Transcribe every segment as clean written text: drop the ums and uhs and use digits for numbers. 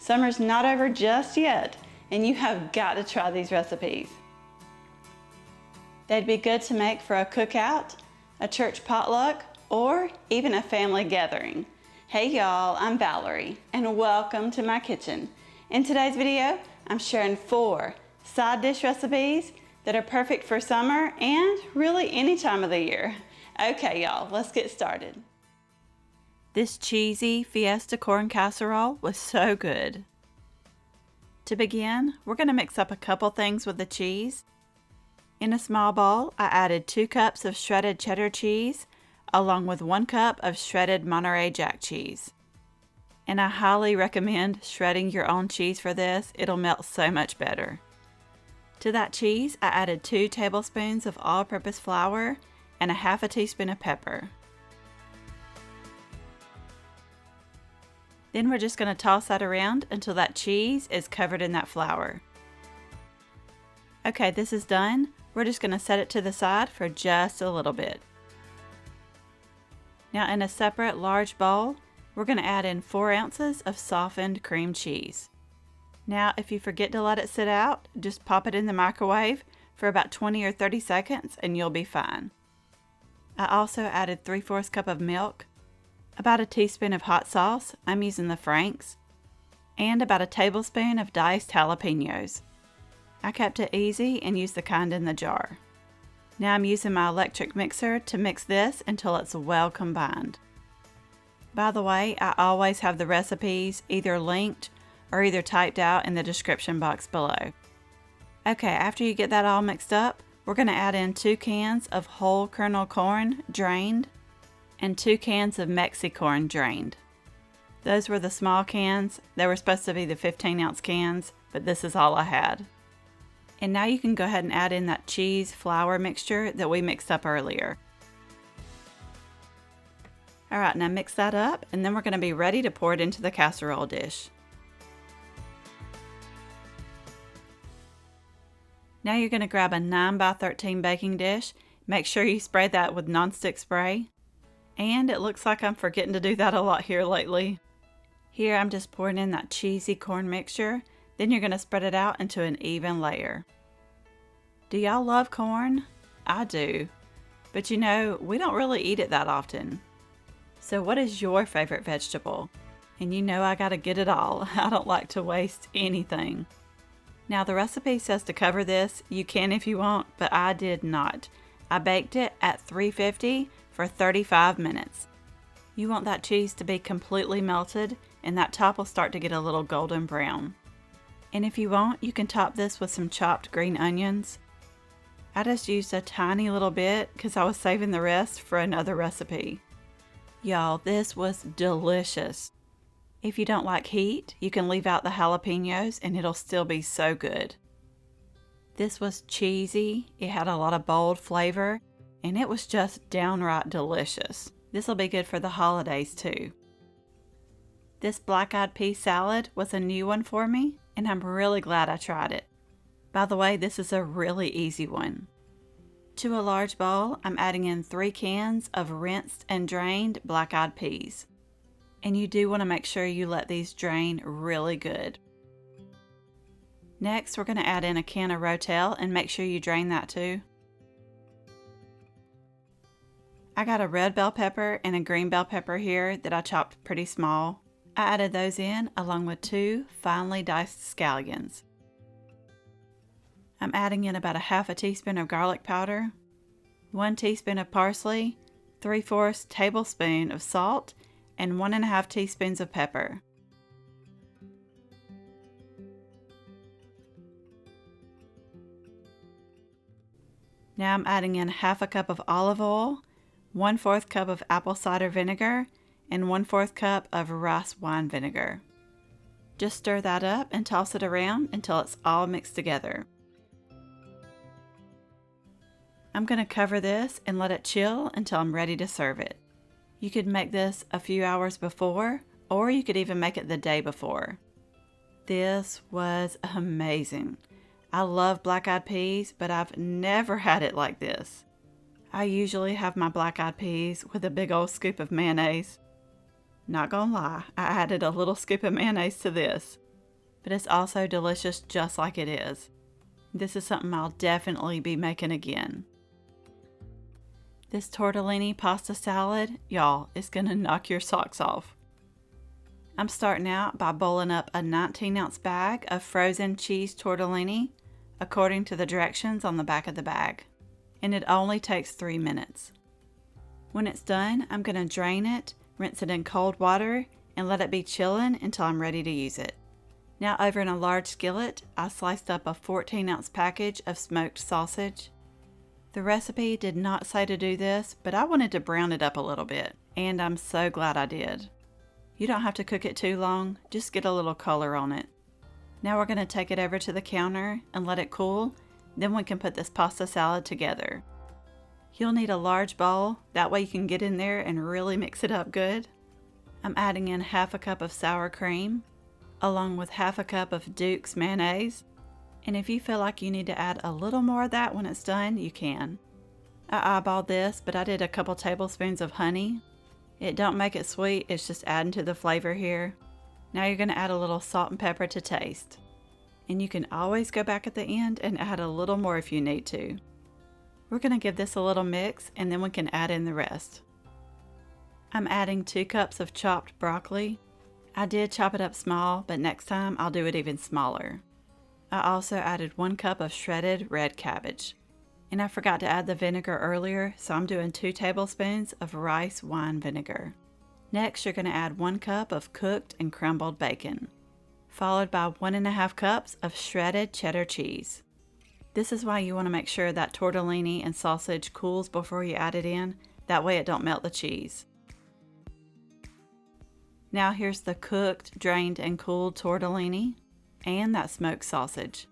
Summer's not over just yet, and you have got to try these recipes. They'd be good to make for a cookout, a church potluck, or even a family gathering. Hey y'all, I'm Valerie, and welcome to my kitchen. In today's video, I'm sharing 4 side dish recipes that are perfect for summer and really any time of the year. Okay y'all, let's get started. This cheesy Fiesta corn casserole was so good. To begin, we're going to mix up a couple things with the cheese. In a small bowl, I added 2 cups of shredded cheddar cheese, along with 1 cup of shredded Monterey Jack cheese. And I highly recommend shredding your own cheese for this. It'll melt so much better. To that cheese, I added 2 tablespoons of all-purpose flour and a half a teaspoon of pepper. Then we're just going to toss that around until that cheese is covered in that flour. Okay, this is done. We're just going to set it to the side for just a little bit. Now in a separate large bowl, we're going to add in 4 ounces of softened cream cheese. Now if you forget to let it sit out, just pop it in the microwave for about 20 or 30 seconds and you'll be fine. I also added 3/4 cup of milk, about a teaspoon of hot sauce, I'm using the Frank's, and about a tablespoon of diced jalapenos. I kept it easy and used the kind in the jar. Now I'm using my electric mixer to mix this until it's well combined. By the way, I always have the recipes either linked or either typed out in the description box below. Okay, after you get that all mixed up, we're going to add in 2 cans of whole kernel corn drained and 2 cans of Mexicorn drained. Those were the small cans. They were supposed to be the 15-ounce cans, but this is all I had. And now you can go ahead and add in that cheese flour mixture that we mixed up earlier. Alright, now mix that up and then we're going to be ready to pour it into the casserole dish. Now you're going to grab a 9x13 baking dish. Make sure you spray that with nonstick spray. And it looks like I'm forgetting to do that a lot here lately. Here I'm just pouring in that cheesy corn mixture. Then you're going to spread it out into an even layer. Do y'all love corn? I do. But you know, we don't really eat it that often. So what is your favorite vegetable? And you know I gotta get it all. I don't like to waste anything. Now the recipe says to cover this. You can if you want, but I did not. I baked it at 350 for 35 minutes. You want that cheese to be completely melted and that top will start to get a little golden brown. And if you want, you can top this with some chopped green onions. I just used a tiny little bit because I was saving the rest for another recipe. Y'all, this was delicious. If you don't like heat, you can leave out the jalapenos and it'll still be so good. This was cheesy, it had a lot of bold flavor, and it was just downright delicious. This will be good for the holidays too. This black-eyed pea salad was a new one for me, and I'm really glad I tried it. By the way, this is a really easy one. To a large bowl, I'm adding in 3 cans of rinsed and drained black-eyed peas. And you do want to make sure you let these drain really good. Next, we're going to add in a can of Rotel and make sure you drain that too. I got a red bell pepper and a green bell pepper here that I chopped pretty small. I added those in along with 2 finely diced scallions. I'm adding in about a half a teaspoon of garlic powder, 1 teaspoon of parsley, 3/4 tablespoon of salt, and 1.5 teaspoons of pepper. Now I'm adding in half a cup of olive oil, 1/4 cup of apple cider vinegar, and 1/4 cup of rice wine vinegar. Just stir that up and toss it around until it's all mixed together. I'm going to cover this and let it chill until I'm ready to serve it. You could make this a few hours before, or you could even make it the day before. This was amazing. I love black-eyed peas, but I've never had it like this. I usually have my black-eyed peas with a big old scoop of mayonnaise. Not gonna lie, I added a little scoop of mayonnaise to this. but it's also delicious just like it is. This is something I'll definitely be making again. This tortellini pasta salad, y'all, is gonna knock your socks off. I'm starting out by bowling up a 19-ounce bag of frozen cheese tortellini according to the directions on the back of the bag, and it only takes 3 minutes. When it's done, I'm gonna drain it, rinse it in cold water, and let it be chilling until I'm ready to use it. Now over in a large skillet, I sliced up a 14-ounce package of smoked sausage. The recipe did not say to do this, but I wanted to brown it up a little bit, and I'm so glad I did. You don't have to cook it too long, just get a little color on it. Now we're going to take it over to the counter and let it cool, then we can put this pasta salad together. You'll need a large bowl, that way you can get in there and really mix it up good. I'm adding in half a cup of sour cream, along with half a cup of Duke's mayonnaise, and if you feel like you need to add a little more of that when it's done, you can. I eyeballed this, but I did a couple tablespoons of honey. It don't make it sweet, it's just adding to the flavor here. Now you're going to add a little salt and pepper to taste. And you can always go back at the end and add a little more if you need to. We're going to give this a little mix and then we can add in the rest. I'm adding 2 cups of chopped broccoli. I did chop it up small, but next time I'll do it even smaller. I also added 1 cup of shredded red cabbage. And I forgot to add the vinegar earlier, so I'm doing 2 tablespoons of rice wine vinegar. Next, you're going to add 1 cup of cooked and crumbled bacon, followed by 1½ cups of shredded cheddar cheese. This is why you want to make sure that tortellini and sausage cools before you add it in, that way it don't melt the cheese. Now here's the cooked, drained, and cooled tortellini and that smoked sausage.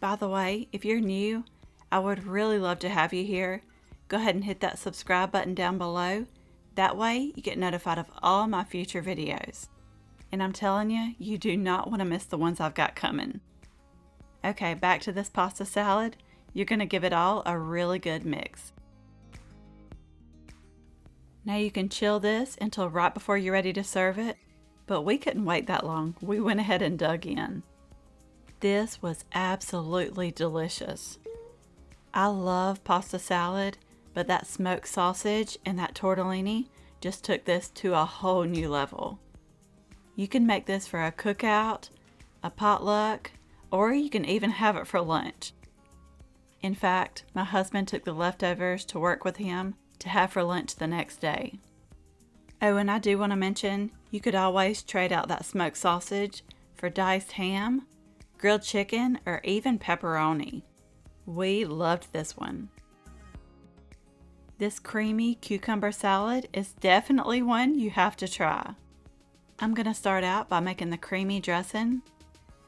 By the way, if you're new, I would really love to have you here. Go ahead and hit that subscribe button down below. That way you get notified of all my future videos. And I'm telling you, you do not want to miss the ones I've got coming. Okay, back to this pasta salad. You're going to give it all a really good mix. Now you can chill this until right before you're ready to serve it, but we couldn't wait that long. We went ahead and dug in. This was absolutely delicious. I love pasta salad, but that smoked sausage and that tortellini just took this to a whole new level. You can make this for a cookout, a potluck, or you can even have it for lunch. In fact, my husband took the leftovers to work with him to have for lunch the next day. Oh, and I do want to mention, you could always trade out that smoked sausage for diced ham, grilled chicken, or even pepperoni. We loved this one. This creamy cucumber salad is definitely one you have to try. I'm going to start out by making the creamy dressing.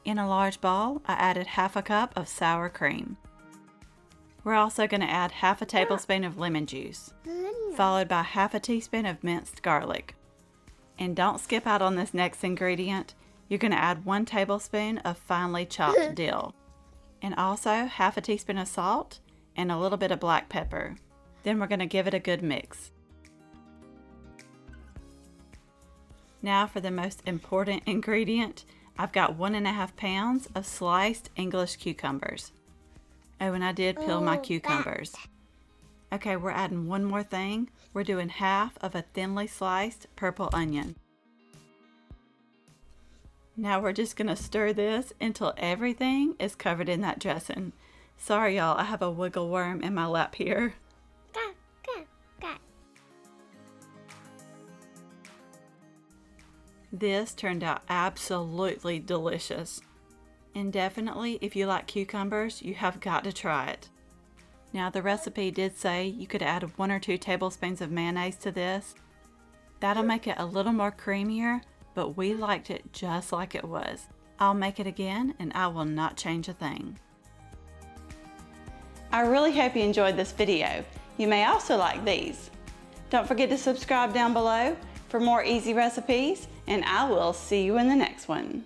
In a large bowl, I added half a cup of sour cream. We're also going to add half a tablespoon of lemon juice, followed by half a teaspoon of minced garlic. And don't skip out on this next ingredient. You're going to add 1 tablespoon of finely chopped dill, and also half a teaspoon of salt and a little bit of black pepper. Then we're going to give it a good mix. Now for the most important ingredient, I've got 1½ pounds of sliced English cucumbers. Oh, and I did peel my cucumbers. Okay, we're adding one more thing. We're doing half of a thinly sliced purple onion. Now we're just going to stir this until everything is covered in that dressing. Sorry y'all, I have a wiggle worm in my lap here. This turned out absolutely delicious. And definitely, if you like cucumbers, you have got to try it. Now the recipe did say you could add 1 or 2 tablespoons of mayonnaise to this. That'll make it a little more creamier, but we liked it just like it was. I'll make it again and I will not change a thing. I really hope you enjoyed this video. You may also like these. Don't forget to subscribe down below for more easy recipes, and I will see you in the next one.